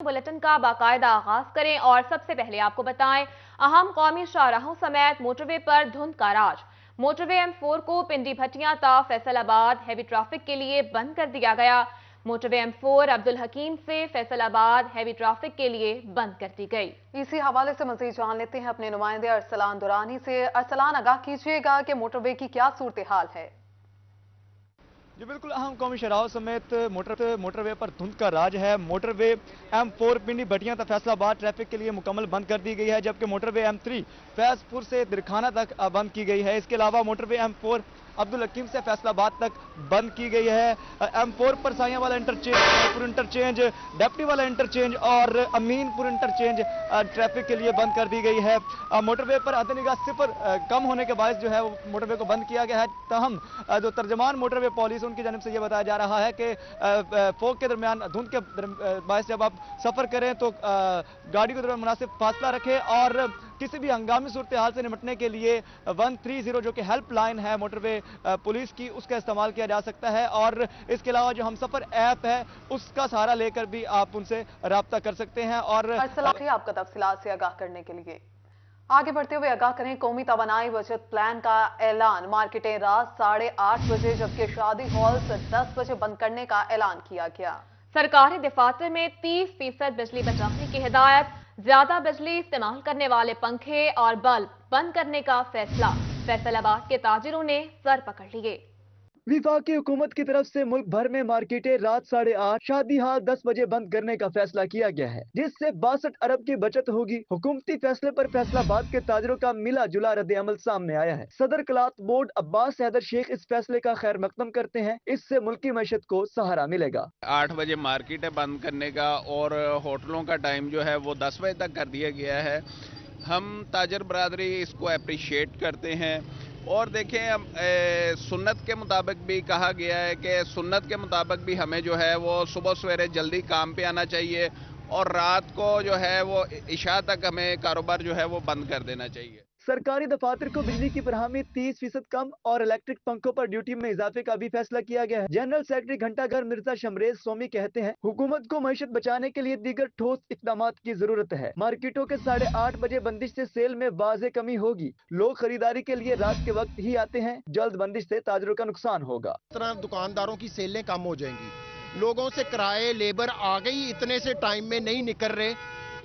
Bulletin का बाकायदा आगाज करें और सबसे पहले आपको बताएं अहम कौमी शाहराहों समेत मोटरवे पर धुंध का राज। मोटरवे M4 को पिंडी भटियां ता फैसलाबाद हैवी ट्रैफिक के लिए बंद कर दिया गया। मोटरवे M4 अब्दुल हकीम से फैसलाबाद हैवी ट्रैफिक के लिए बंद कर दी गई। इसी हवाले से मजीद जान लेते हैं अपने नुमाइंदे अरसलान दुरानी से। अरसलान, आगाह कीजिएगा कि मोटरवे की क्या सूरत हाल है? जी बिल्कुल, अहम कौमी शराहों समेत मोटरवे पर धुंध का राज है। मोटरवे M4 पिंडी भटियां तक फैसलाबाद ट्रैफिक के लिए मुकम्मल बंद कर दी गई है, जबकि मोटरवे M3 फैजपुर से दिरखाना तक बंद की गई है। इसके अलावा मोटरवे M4 अब्दुल हकीम से फैसलाबाद तक बंद की गई है। M4 पर साइयां वाला इंटरचेंज, डेप्टी वाला इंटरचेंज और अमीनपुर इंटरचेंज ट्रैफिक के लिए बंद कर दी गई है। मोटरवे पर अदनिगाह सिफर कम होने के बायस जो है वो मोटरवे को बंद किया गया है। तहम जो तर्जमान मोटरवे पॉलिस उनकी जानब से ये बताया जा रहा है कि फोग के दरमियान, धुंध के बायस जब आप सफर करें तो गाड़ी के दरमियान मुनासिब फासला रखें और किसी भी हंगामी सूरत हाल से निपटने के लिए 130 जो कि हेल्पलाइन है मोटरवे पुलिस की, उसका इस्तेमाल किया जा सकता है। और इसके अलावा जो हमसफर ऐप है उसका सहारा लेकर भी आप उनसे राब्ता कर सकते हैं। और आपका तफसीलात से आगाह करने के लिए आगे बढ़ते हुए आगाह करें, कौमी तवानाई बचत प्लान का ऐलान। मार्केटें रात 8:30 बजे जबकि शादी हॉल 10 बजे बंद करने का ऐलान किया गया। सरकारी दफातर में 30% बिजली बचाने की हिदायत। ज्यादा बिजली इस्तेमाल करने वाले पंखे और बल्ब बंद करने का फैसला। फैसलाबाद के ताजिरों ने सर पकड़ लिए। विफाकी हुकूमत की तरफ से मुल्क भर में मार्केटें रात 8:30, शादी हाल 10 बजे बंद करने का फैसला किया गया है, जिससे 62 अरब की बचत होगी। हुकूमती फैसले पर फैसलाबाद के ताजिरों का मिला जुला रद्द अमल सामने आया है। सदर क्लॉथ बोर्ड अब्बास हैदर शेख इस फैसले का खैर मकदम करते हैं। इससे मुल्की मैशत को सहारा मिलेगा। 8 बजे मार्केटें बंद करने का और होटलों का टाइम जो है वो 10 बजे तक कर दिया गया है। हम ताजर बरादरी इसको अप्रिशिएट करते हैं। और देखें, सुन्नत के मुताबिक भी कहा गया है कि सुन्नत के मुताबिक भी हमें जो है वो सुबह सवेरे जल्दी काम पे आना चाहिए और रात को जो है वो इशा तक हमें कारोबार जो है वो बंद कर देना चाहिए। सरकारी दफातर को बिजली की फरहमी 30% कम और इलेक्ट्रिक पंखों पर ड्यूटी में इजाफे का भी फैसला किया गया है। जनरल सेक्रेटरी घंटाघर मिर्जा शमरेज सोमी कहते हैं, हुकूमत को मईशत बचाने के लिए दीगर ठोस इकदाम की जरूरत है। मार्केटों के 8:30 बजे बंदिश से सेल में वाज़े कमी होगी। लोग खरीदारी के लिए रात के वक्त ही आते हैं, जल्द बंदिश से ताजरों का नुकसान होगा। दुकानदारों की सेलें कम हो जाएंगी, लोगों से किराए लेबर आ गई, इतने से टाइम में नहीं निकल रहे,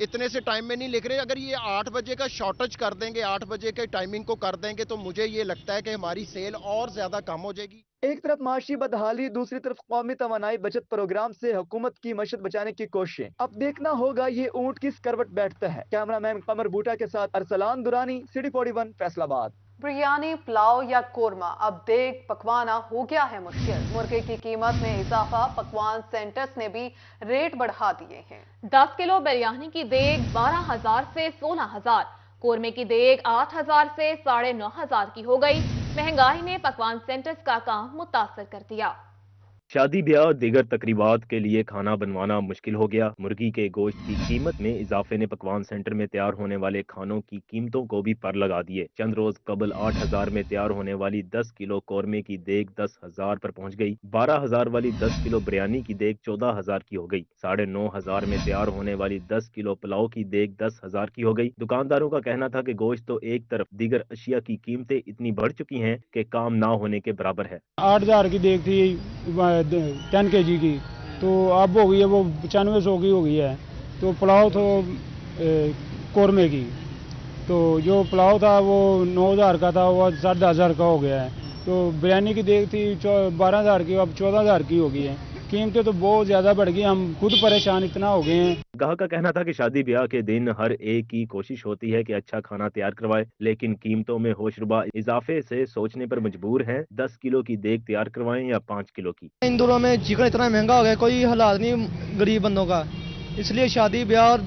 इतने से टाइम में नहीं लिख रहे। अगर ये 8 बजे का शॉर्टेज कर देंगे, 8 बजे के टाइमिंग को कर देंगे तो मुझे ये लगता है कि हमारी सेल और ज्यादा कम हो जाएगी। एक तरफ माशी बदहाली, दूसरी तरफ कौमी तवानाई बचत प्रोग्राम से हुकूमत की मशत बचाने की कोशिशें। अब देखना होगा ये ऊंट किस करवट बैठता है। कैमरामैन कमर बूटा के साथ अरसलान दुरानी, सिटी 41 फैसलाबाद। बिरयानी, पुलाव या कोरमा, अब देख पकवाना हो गया है मुश्किल। मुर्गे की कीमत में इजाफा, पकवान सेंटर्स ने भी रेट बढ़ा दिए हैं। 10 किलो बिरयानी की देग 12,000 से 16,000, कोरमे की देग 8,000 से 9,500 की हो गई। महंगाई ने पकवान सेंटर्स का काम मुतासर कर दिया। शादी ब्याह और दीगर तकरीबात के लिए खाना बनवाना मुश्किल हो गया। मुर्गी के गोश्त की कीमत में इजाफे ने पकवान सेंटर में तैयार होने वाले खानों की कीमतों को भी पर लगा दिए। चंद रोज कबल 8,000 में तैयार होने वाली 10 किलो कौरमे की देग 10,000 पर पहुंच गई। 12,000 वाली 10 किलो बिरयानी की देग 14,000 की हो गई। 9,500 में तैयार होने वाली 10 किलो पुलाव की देग 10,000 की हो गई। दुकानदारों का कहना था कि गोश्त तो एक तरफ, दीगर अशिया की कीमतें इतनी बढ़ चुकी हैं कि काम ना होने के बराबर है। 8,000 की देग थी 10 kg की, तो अब हो गई है वो 9500 की हो गई है। तो पुलाव तो कौरमे की, तो जो पुलाव था वो 9,000 का था, वो 10,500 का हो गया है। तो बिरयानी की देग थी 12,000 की, अब 14,000 की हो गई है। कीमतें तो बहुत ज्यादा बढ़ गई, हम खुद परेशान इतना हो गए हैं। गाहक का कहना था कि शादी ब्याह के दिन हर एक की कोशिश होती है कि अच्छा खाना तैयार करवाए, लेकिन कीमतों में होशरुबा इजाफे से सोचने पर मजबूर हैं। 10 किलो की देग तैयार करवाएं या 5 किलो की। इन दिनों में चिकन इतना महंगा हो गया, कोई हालात नहीं गरीब बंदों का, इसलिए शादी ब्याह और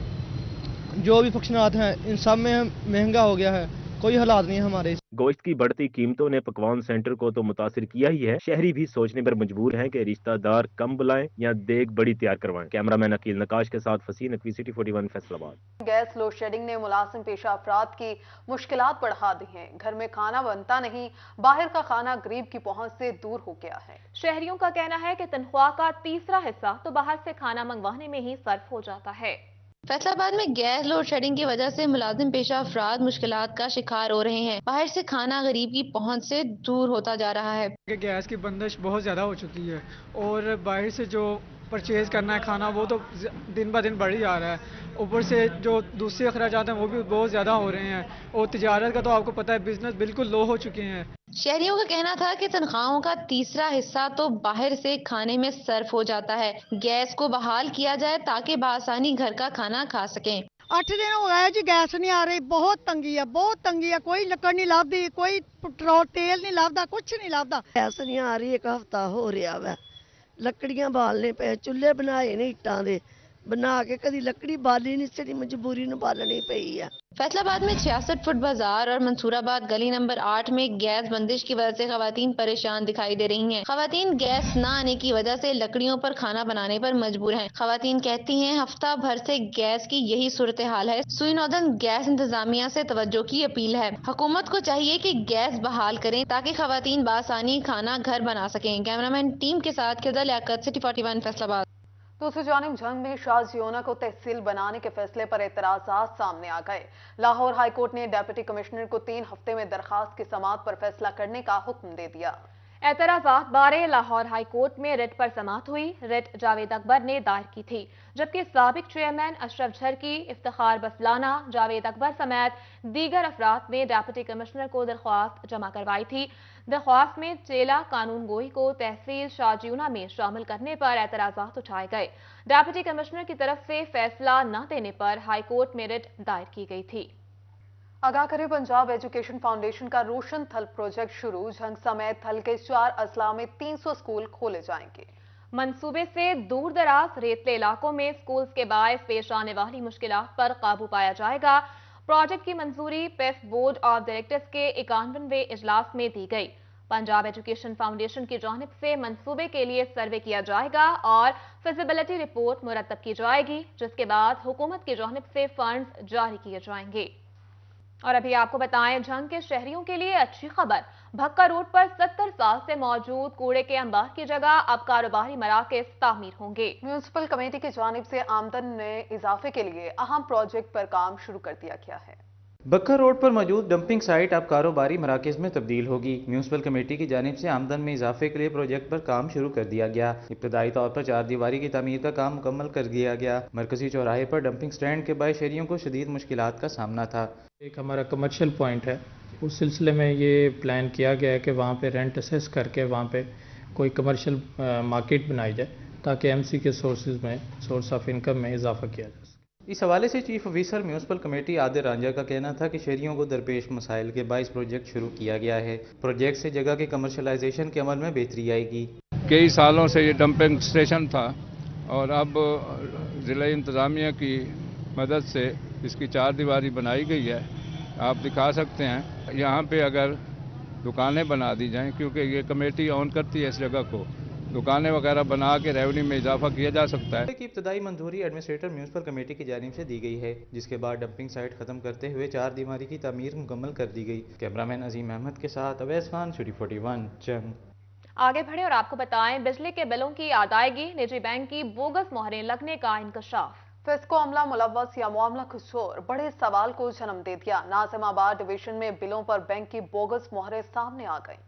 जो भी फंक्शन आते हैं इन सब में महंगा हो गया है। कोई हालात नहीं है हमारे। गोश्त की बढ़ती कीमतों ने पकवान सेंटर को तो मुतासिर किया ही है, शहरी भी सोचने पर मजबूर हैं कि रिश्तेदार कम बुलाएं या देग बड़ी तैयार करवाएं। कैमरामैन अकील नकाश के साथ Faseeh Naqvi, city 41 Faisalabad. Gas load shedding ने मुलाजिम पेशा अफराद की मुश्किलात बढ़ा दी हैं। घर में खाना बनता नहीं, बाहर का खाना गरीब की पहुंच से दूर हो गया है। शहरियों का कहना है कि तनख्वाह का तीसरा हिस्सा तो बाहर से खाना मंगवाने में ही सर्फ हो जाता है। फैसलाबाद में गैस लोड शेडिंग की वजह से मुलाजिम पेशा अफराद मुश्किलात का शिकार हो रहे हैं। बाहर से खाना गरीब की पहुंच से दूर होता जा रहा है। गैस की बंदिश बहुत ज़्यादा हो चुकी है और बाहर से जो परचेज़ करना है खाना वो तो दिन ब दिन बढ़ ही आ रहा है। ऊपर से जो दूसरे अखराजात हैं वो भी बहुत ज़्यादा हो रहे हैं और तिजारत का तो आपको पता है बिजनेस बिल्कुल लो हो चुके हैं। शहरियों का कहना था कि तनख्वाहों का तीसरा हिस्सा तो बाहर से खाने में सर्फ हो जाता है। गैस को बहाल किया जाए ताकि बआसानी घर का खाना खा सकें। 8 दिन हो गए जी, गैस नहीं आ रही। बहुत तंगी है, बहुत तंगी है। कोई लकड़ नहीं लाभदी, कोई पेट्रोल तेल नहीं लाभदा, कुछ नहीं लाभदा। गैस नहीं आ रही, एक हफ्ता हो रहा वै। लकड़ियां बालने पे, चुल्हे बनाए ने इट्टां दे, बना के कदी लकड़ी बाली नहीं, चली मजबूरी न बालनी पई है। फैसलाबाद में 66 फुट बाजार और मंसूराबाद गली नंबर 8 में गैस बंदिश की वजह से खवातीन परेशान दिखाई दे रही हैं। खवातीन गैस न आने की वजह से लकड़ियों पर खाना बनाने पर मजबूर हैं। खवातीन कहती हैं हफ्ता भर से गैस की यही सूरत हाल है। सुईनौदन गैस इंतजामिया से तवज्जो की अपील है। हुकूमत को चाहिए कि गैस बहाल करें ताकि खवातीन बासानी खाना घर बना सकें। कैमरामैन टीम के साथ खिदा लियाकत, सिटी 41 फैसलाबाद। दूसरी जानिब जंग में शाहजियोना को तहसील बनाने के फैसले पर एतराजात सामने आ गए। लाहौर हाई कोर्ट ने डिप्टी कमिश्नर को 3 हफ्ते में दरखास्त की समाअत पर फैसला करने का हुक्म दे दिया। एतराजात बारे लाहौर हाई कोर्ट में रिट पर समाअत हुई। रिट जावेद अकबर ने दायर की थी, जबकि साबिक चेयरमैन अशरफ झरकी, इफ्तिखार बसलाना, जावेद अकबर समेत दीगर अफराद ने डिप्टी कमिश्नर को दरख्वास्त जमा करवाई थी। दरख्वास्त में चेला कानून गोई को तहसील शाहजियोना में शामिल करने पर एतराजात उठाए गए। डिप्टी कमिश्नर की तरफ से फैसला न देने पर हाई कोर्ट में रिट दायर की गई थी। आगाह करे पंजाब एजुकेशन फाउंडेशन का रोशन थल प्रोजेक्ट शुरू। झंग समेत थल के 4 अजला में 300 स्कूल खोले जाएंगे। मंसूबे से दूर दराज रेतले इलाकों में स्कूल्स के बायस पेश आने वाली मुश्किलात पर काबू पाया जाएगा। प्रोजेक्ट की मंजूरी पेफ बोर्ड ऑफ डायरेक्टर्स के 51वें इजलास में दी गई। पंजाब एजुकेशन फाउंडेशन की जानिब से मंसूबे के लिए सर्वे किया जाएगा और फिजिबिलिटी रिपोर्ट मुरतब की जाएगी, जिसके बाद हुकूमत की जानिब से फंड्स जारी किए जाएंगे। और अभी आपको बताएं, झंग के शहरियों के लिए अच्छी खबर। भक्का रोड पर 70 साल से मौजूद कूड़े के अंबार की जगह अब कारोबारी मराकज़ तामीर होंगे। म्यूनिसिपल कमेटी की जानिब से आमदन में इजाफे के लिए अहम प्रोजेक्ट पर काम शुरू कर दिया गया है। बक्का रोड पर मौजूद डंपिंग साइट अब कारोबारी मराकज़ में तब्दील होगी। म्यूनिसिपल कमेटी की जानिब से आमदन में इजाफे के लिए प्रोजेक्ट पर काम शुरू कर दिया गया। इब्तदाई तौर पर 4 दीवारी की तमीर का काम मुकम्मल कर दिया गया। मरकजी चौराहे पर डंपिंग स्टैंड के बायस शहरियों को शदीद मुश्किलात का सामना था। एक हमारा कमर्शियल पॉइंट है, उस सिलसिले में ये प्लान किया गया है कि वहाँ पे रेंट असेस करके वहाँ पे कोई कमर्शियल मार्केट बनाई जाए ताकि एमसी के सोर्सेज में, सोर्स ऑफ इनकम में इजाफा किया जा सके। इस हवाले से chief officer municipal committee Adil Ranjha का कहना था कि शहरियों को दरपेश मसाइल के बायस प्रोजेक्ट शुरू किया गया है। प्रोजेक्ट से जगह के कमर्शलाइजेशन के अमल में बेहतरी आएगी। कई सालों से ये डंपिंग स्टेशन था और अब ज़िला इंतज़ामिया की मदद से इसकी 4 दीवारी बनाई गई है। आप दिखा सकते हैं यहाँ पे अगर दुकानें बना दी जाएं, क्योंकि ये कमेटी ऑन करती है इस जगह को, दुकानें वगैरह बना के रेवेन्यू में इजाफा किया जा सकता है। की इब्तदाई मंजूरी एडमिनिस्ट्रेटर म्यूनिसिपल कमेटी की जानिब से दी गई है, जिसके बाद डंपिंग साइट खत्म करते हुए 4 दीवारी की तामीर मुकम्मल कर दी गई। कैमरामैन अजीम अहमद के साथ अवैस खान, सिटी 41 जंग। आगे बढ़े और आपको बताएं, बिजली के बिलों की अदायगी, निजी बैंक की बोगस मोहरें लगने का इंकशाफ। फेस्को अमला मुलव्वस या मामला कुछ और बड़े सवाल को जन्म दे दिया। नाज़िमाबाद डिवीजन में बिलों पर बैंक की बोगस मोहरें सामने आ गई।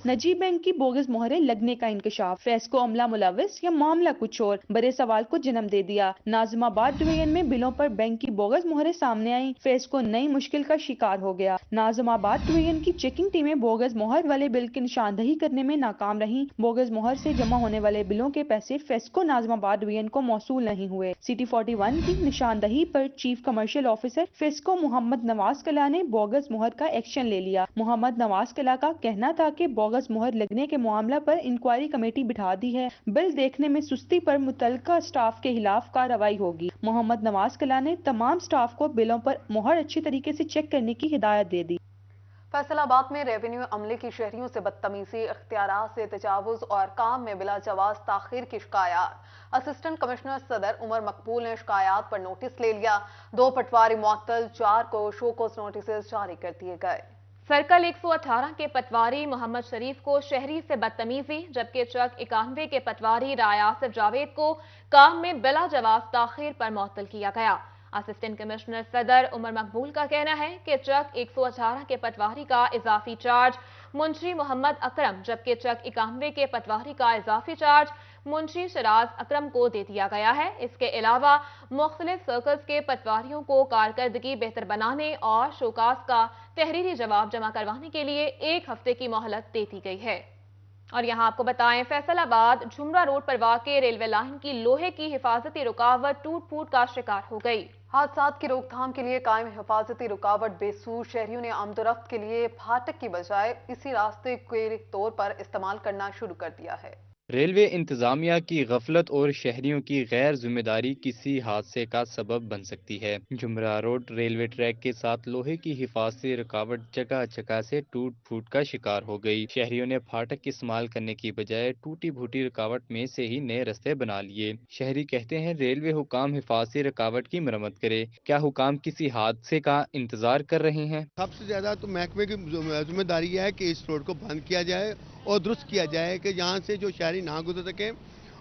निजी बैंक की बोगस मोहरें लगने का इंकशाफ। फेस्को अमला मुलव्वस या मामला कुछ और बड़े सवाल को जन्म दे दिया। नाज़िमाबाद डिवीजन में बिलों पर बैंक की बोगस मोहरें सामने आई। फेस्को नई मुश्किल का शिकार हो गया। नाज़िमाबाद डिवीजन की चेकिंग टीमें बोगस मोहर वाले बिल की निशानदही करने में नाकाम रही। बोगस मोहर से जमा होने वाले बिलों के पैसे फेस्को नाज़िमाबाद डिवीजन को मौसूल नहीं हुए। सिटी 41 की निशानदही पर chief commercial officer FESCO Mohammad Nawaz Kala ने बोगस मोहर का एक्शन ले लिया। मोहम्मद नवाज कला का कहना था कि बोगस मोहर लगने के मामला पर इंक्वायरी कमेटी बिठा दी है। बिल देखने में सुस्ती पर मुतल्लिका स्टाफ के खिलाफ कार्रवाई होगी। मोहम्मद नवाज कला ने तमाम स्टाफ को बिलों पर मोहर अच्छी तरीके से चेक करने की हिदायत दे दी। फैसलाबाद में रेवेन्यू अमले की शहरियों से बदतमीजी, इख्तियारात से तजावुज और काम में बिला जवाज ताखीर की शिकायत। असिस्टेंट कमिश्नर सदर उमर मकबूल ने शिकायत पर नोटिस ले लिया। 2 पटवारी मुअत्तल, 4 को शोकॉज नोटिस जारी कर दिए गए। सर्कल 118 के पटवारी मोहम्मद शरीफ को शहरी से बदतमीजी, जबकि चक 91 के पटवारी रायासिफ जावेद को काम में बिला जवाज ताखीर पर मुअत्तल किया गया। असिस्टेंट कमिश्नर सदर उमर मकबूल का कहना है कि चक 118 के पटवारी का इजाफी चार्ज मुंशी मोहम्मद अकरम, जबकि चक 91 के पटवारी का इजाफी चार्ज मुंशी शराज अकरम को दे दिया गया है। इसके अलावा मुख्तलिफ सर्कल्स के पटवारियों को कारकर्दगी बेहतर बनाने और शोकास का तहरीरी जवाब जमा करवाने के लिए 1 हफ्ते की मोहलत दे दी गई है। और यहां आपको बताएं, फैसलाबाद झुमरा रोड पर वाक़े रेलवे लाइन की लोहे की हिफाजती रुकावट टूट फूट का शिकार हो गई। हादसात की रोकथाम के लिए कायम हिफाजती रुकावट बेसूर शहरियों ने आमदोरफ्त के लिए फाटक की बजाय इसी रास्ते के तौर पर इस्तेमाल करना शुरू कर दिया है। रेलवे इंतजामिया की गफलत और शहरियों की गैर जिम्मेदारी किसी हादसे का सबब बन सकती है। झुमरा रोड रेलवे ट्रैक के साथ लोहे की हिफाजती रुकावट जगह जगह से टूट फूट का शिकार हो गई। शहरियों ने फाटक इस्तेमाल करने की बजाय टूटी फूटी रुकावट में से ही नए रास्ते बना लिए। शहरी कहते हैं रेलवे हुकाम हिफाजती रुकावट की मरम्मत करे। क्या हुकाम किसी हादसे का इंतजार कर रहे हैं? सबसे ज्यादा तो महकमे की जिम्मेदारी है कि इस रोड को बंद किया जाए और दुरुस्त किया जाए कि यहाँ से जो शहरी ना गुजर सके,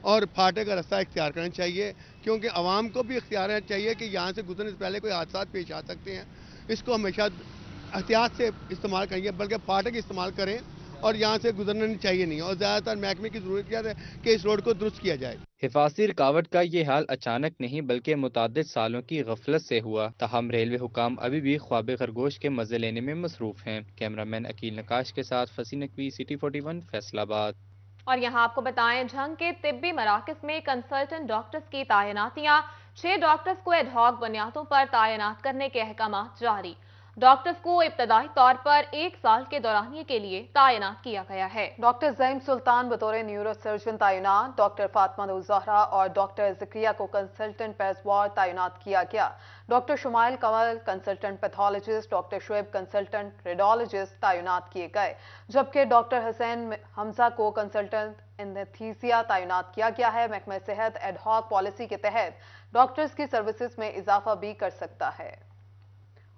और फाटक का रास्ता इख्तियार करना चाहिए, क्योंकि आवाम को भी इख्तियार रहना चाहिए कि यहाँ से गुजरने से पहले कोई हादसा पेश आ सकते हैं। इसको हमेशा एहतियात से इस्तेमाल करेंगे, बल्कि फाटक इस्तेमाल करें और यहाँ से गुजरना नहीं चाहिए नहीं। और ज़्यादातर महकमे की जरूरत क्या है कि इस रोड को दुरुस्त किया जाए। हिफाजती रुकावट का ये हाल अचानक नहीं बल्कि मुतादिद सालों की गफलत से हुआ। ताहम रेलवे हुकाम अभी भी ख्वाब खरगोश के मजे लेने में मसरूफ हैं। कैमरामैन अकील नकाश के साथ फसी नकवी, सिटी 41, फैसलाबाद। और यहाँ आपको बताएं, झंग के तिब्बी मराकज में कंसल्टेंट डॉक्टर्स की तैनातियां, 6 डॉक्टर्स को एडहॉक बुनियादों पर तैनात करने के अहकाम जारी। डॉक्टर्स को इब्तदाई तौर पर 1 साल के दौरानिए के लिए तैनात किया गया है। डॉक्टर ज़ईम सुल्तान बतौर न्यूरो सर्जन तैनात, डॉक्टर फातिमा ज़हरा और डॉक्टर ज़िक्रिया को कंसल्टेंट पेस वार्ड तैनात किया गया। Doctor Shumail Kanwal consultant pathologist, doctor Shoaib consultant radiologist तैनात किए गए, जबकि डॉक्टर हुसैन हमजा को कंसल्टेंट एनेस्थीसिया तैनात किया गया है। महकमा सेहत एडहॉक पॉलिसी के तहत डॉक्टर्स की सर्विसेज में इजाफा भी कर सकता है।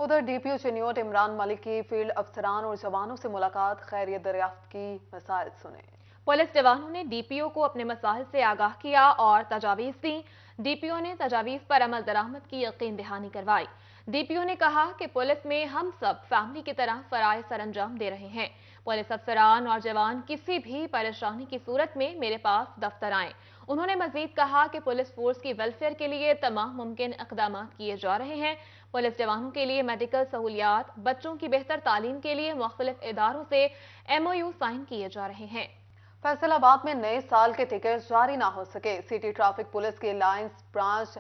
उधर डीपीओ चिन्योट इमरान मलिक की फील्ड अफसरान और जवानों से मुलाकात, खैरियत दरियाफ्त की, मसाइल सुने। पुलिस जवानों ने डीपीओ को अपने मसाइल से आगाह किया और तजावीज दी। डीपीओ ने तजावीज पर अमल दरामद की यकीन दहानी करवाई। डीपीओ ने कहा कि पुलिस में हम सब फैमिली की तरह फराइज सरअंजाम दे रहे हैं। पुलिस अफसरान और जवान किसी भी परेशानी की सूरत में मेरे पास दफ्तर आएं। उन्होंने मजीद कहा कि पुलिस फोर्स की वेलफेयर के लिए तमाम मुमकिन इक़दाम किए जा रहे हैं। पुलिस जवानों के लिए मेडिकल सहूलियात, बच्चों की बेहतर तालीम के लिए मुख्तलिफ इदारों से MOU साइन किए जा रहे हैं। फैसलाबाद में नए साल के टिकट जारी ना हो सके। सिटी ट्रैफिक पुलिस की लाइंस ब्रांच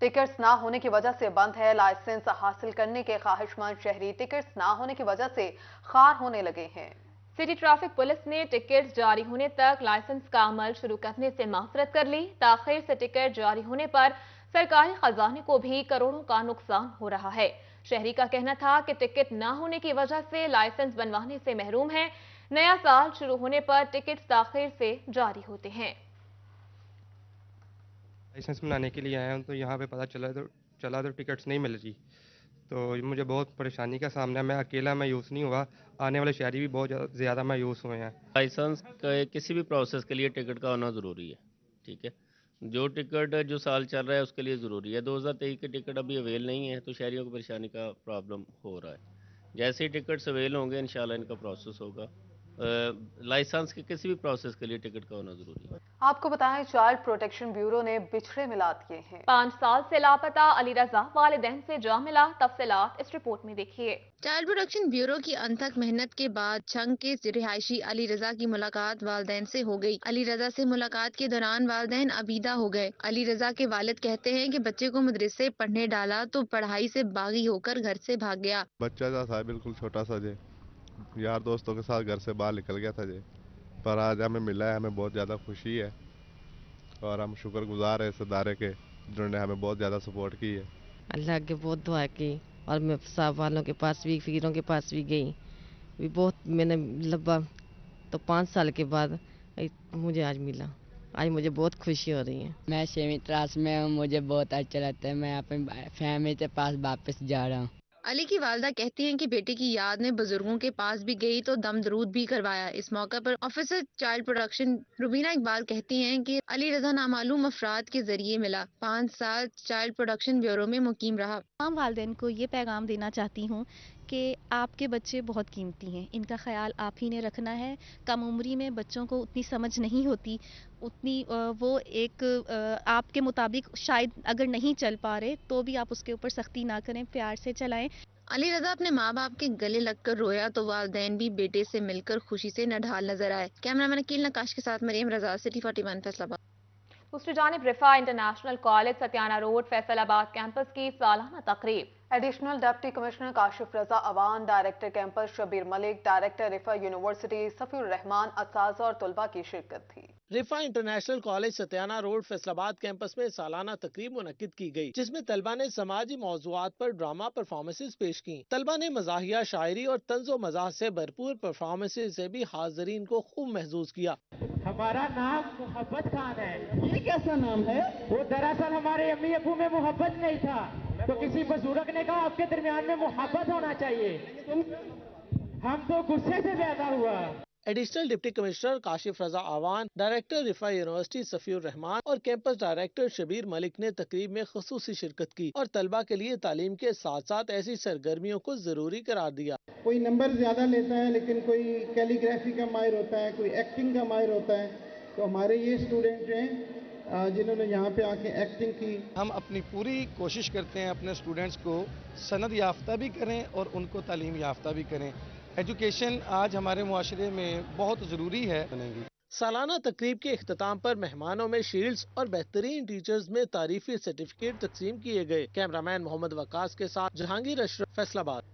टिकट्स ना होने की वजह से बंद है। लाइसेंस हासिल करने के ख्वाहिशमंद शहरी टिकट्स ना होने की वजह से खार होने लगे हैं। सिटी ट्रैफिक पुलिस ने टिकट्स जारी होने तक लाइसेंस का अमल शुरू करने से माफ़रत कर ली। ताखीर से टिकट जारी होने पर सरकारी खजाने को भी करोड़ों का नुकसान हो रहा है। शहरी का कहना था कि टिकट ना होने की वजह से लाइसेंस बनवाने से महरूम है। नया साल शुरू होने पर टिकट ताखीर से जारी होते हैं। लाइसेंस बनाने के लिए आया हूँ तो यहाँ पे पता चला तो टिकट्स नहीं मिल रही, तो मुझे बहुत परेशानी का सामना है। मैं अकेला मायूस नहीं हुआ, आने वाले शहरी भी बहुत ज़्यादा मायूस हुए हैं। लाइसेंस के किसी भी प्रोसेस के लिए टिकट का होना ज़रूरी है। ठीक है, जो टिकट जो साल चल रहा है उसके लिए ज़रूरी है। 2023 के टिकट अभी अवेल नहीं है तो शहरियों को परेशानी का प्रॉब्लम हो रहा है। जैसे ही टिकट्स अवेल होंगे इंशाल्लाह इनका प्रोसेस होगा। लाइसेंस के किसी भी प्रोसेस के लिए टिकट का होना जरूरी है। आपको बताएं, चाइल्ड प्रोटेक्शन ब्यूरो ने बिछड़े मिला दिए हैं। 5 साल से लापता अली रजा वालिदैन से जा मिला। तफसीलात इस रिपोर्ट में देखिए। चाइल्ड प्रोटेक्शन ब्यूरो की अनथक मेहनत के बाद छंग के रिहायशी अली रजा की मुलाकात वालिदैन से हो गई। अली रजा से मुलाकात के दौरान वालिदैन अबीदा हो गए। अली रजा के वालिद कहते हैं कि बच्चे को मदरसे पढ़ने डाला तो पढ़ाई से बागी होकर घर से भाग गया। बच्चा था बिल्कुल छोटा सा जे, यार दोस्तों के साथ घर से बाहर निकल गया था जी, पर आज हमें मिला है, हमें बहुत ज़्यादा खुशी है और हम शुक्रगुजार हैं इस इदारे के जिन्होंने हमें बहुत ज़्यादा सपोर्ट की है। अल्लाह के बहुत दुआ की और मैं साहब वालों के पास भी, फकीरों के पास भी गई, भी बहुत मैंने लब्बा, तो 5 साल के बाद मुझे आज मिला। आज मुझे बहुत खुशी हो रही है। मैं 6वीं क्लास में हूँ, मुझे बहुत अच्छा लगता है। मैं अपने फैमिली के पास वापस जा रहा हूँ। अली की वालदा कहती हैं कि बेटे की याद में बुजुर्गों के पास भी गई तो दम दरूद भी करवाया। इस मौका पर officer child protection Rubina Iqbal कहती हैं कि अली रजा नामालूम अफराद के जरिए मिला, 5 साल चाइल्ड प्रोटेक्शन ब्यूरो में मुकीम रहा। तमाम वालिदैन को ये पैगाम देना चाहती हूँ कि आपके बच्चे बहुत कीमती हैं, इनका ख्याल आप ही ने रखना है। कम उम्री में बच्चों को उतनी समझ नहीं होती, उतनी वो एक आपके मुताबिक शायद अगर नहीं चल पा रहे तो भी आप उसके ऊपर सख्ती ना करें, प्यार से चलाएं। अली रजा अपने माँ बाप के गले लगकर रोया तो वालिदैन भी बेटे से मिलकर खुशी से नढाल नजर आए। कैमरामैन अकील नकाश के साथ मरियम रजा, सिटी 41 फैसलाबाद। दूसरी जानिब Rifah international college Satiana road Faisalabad campus की सालाना तकरीब। Additional deputy commissioner Kashif Raza Awan, director campus Shabbir Malik, director Rifah university Safiur Rehman, असातिज़ा और तुलबा की शिरकत थी। Rifah international college Satiana road Faisalabad campus में सालाना तकरीब मुनक्किद की गई, जिसमें तलबा ने समाजी मौज़ूआत पर ड्रामा परफॉर्मेंसेस पेश की। तलबा ने मज़ाहिया, शायरी और तंज़ो मज़ाह से भरपूर परफॉर्मेंसेस से भी हाज़रीन को खूब महसूस किया। हमारा नाम मोहब्बत खान है। ये कैसा नाम है? वो दरअसल हमारे अम्मी अबू में मोहब्बत नहीं था, तो किसी बुजुर्ग ने कहा आपके दरमियान में मोहब्बत होना चाहिए, हम तो गुस्से से पैदा हुआ। एडिशनल डिप्टी कमिश्नर काशिफ रजा आवान, डायरेक्टर रिफा यूनिवर्सिटी सफीउर रहमान और कैंपस डायरेक्टर शबीर मलिक ने तकरीब में खुसूसी शिरकत की और तलबा के लिए तालीम के साथ साथ ऐसी सरगर्मियों को जरूरी करार दिया। कोई नंबर ज्यादा लेता है, लेकिन कोई कैलीग्राफी का माहिर होता है, कोई एक्टिंग का माहिर होता है, तो हमारे ये स्टूडेंट जो हैं जिन्होंने यहाँ पे आके एक्टिंग की। हम अपनी पूरी कोशिश करते हैं अपने स्टूडेंट्स को सनद याफ्ता भी करें और उनको तालीम याफ्ता भी करें। एजुकेशन आज हमारे मुआशरे में बहुत ज़रूरी है। सालाना तकरीब के इख्तिताम पर मेहमानों में शील्ड्स और बेहतरीन टीचर्स में तारीफी सर्टिफिकेट तकसीम किए गए। कैमरामैन मोहम्मद वकास के साथ जहांगीर अशरफ, फैसलाबाद।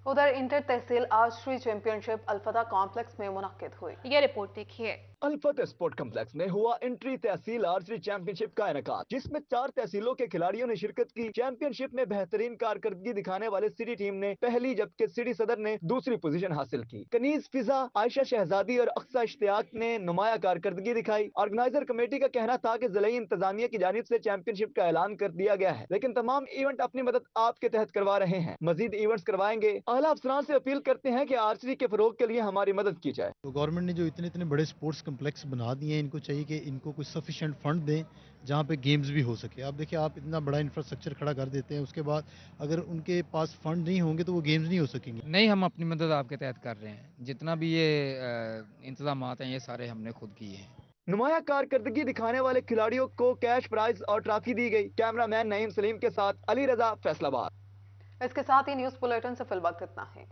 उधर इंटर तहसील आर्चरी चैंपियनशिप अल्फता कॉम्प्लेक्स में मुनक्किद हुई। ये रिपोर्ट देखिए। अल्फता स्पोर्ट कॉम्प्लेक्स में हुआ इंट्री तहसील आर्चरी चैंपियनशिप का इनेकाद, जिसमें 4 तहसीलों के खिलाड़ियों ने शिरकत की। चैंपियनशिप में बेहतरीन कारकर्दगी दिखाने वाले सिटी टीम ने पहली, जबकि सिटी सदर ने दूसरी पोजीशन हासिल की। कनीज फिजा, आयशा शहजादी और अक्सा इश्तियाक ने नुमाया कारकर्दगी दिखाई। ऑर्गेनाइजर कमेटी का कहना था कि जिला इंतजामिया की जानिब से चैंपियनशिप का ऐलान कर दिया गया है, लेकिन तमाम इवेंट अपनी मदद आपके तहत करवा रहे हैं। मजीद इवेंट्स करवाएंगे। आला अफसरान से अपील करते हैं कि आर्चरी के फरोग के लिए हमारी मदद की जाए। तो गवर्नमेंट ने जो इतने इतने बड़े स्पोर्ट्स कम्प्लेक्स बना दिए हैं, इनको चाहिए कि इनको कुछ सफिशिएंट फंड दें जहाँ पे गेम्स भी हो सके। आप देखिए, आप इतना बड़ा इंफ्रास्ट्रक्चर खड़ा कर देते हैं, उसके बाद अगर उनके पास फंड नहीं होंगे तो वो गेम्स नहीं हो सकेंगे। नहीं, हम अपनी मदद आपके तहत कर रहे हैं। जितना भी ये इंतजामात हैं, ये सारे हमने खुद किए हैं। नुमाया कारकर्दगी दिखाने वाले खिलाड़ियों को कैश प्राइज और ट्रॉफी दी गई। कैमरामैन नईम सलीम के साथ अली रजा, फैसलाबाद। इसके साथ ही न्यूज बुलेटिन से फिलहाल इतना है।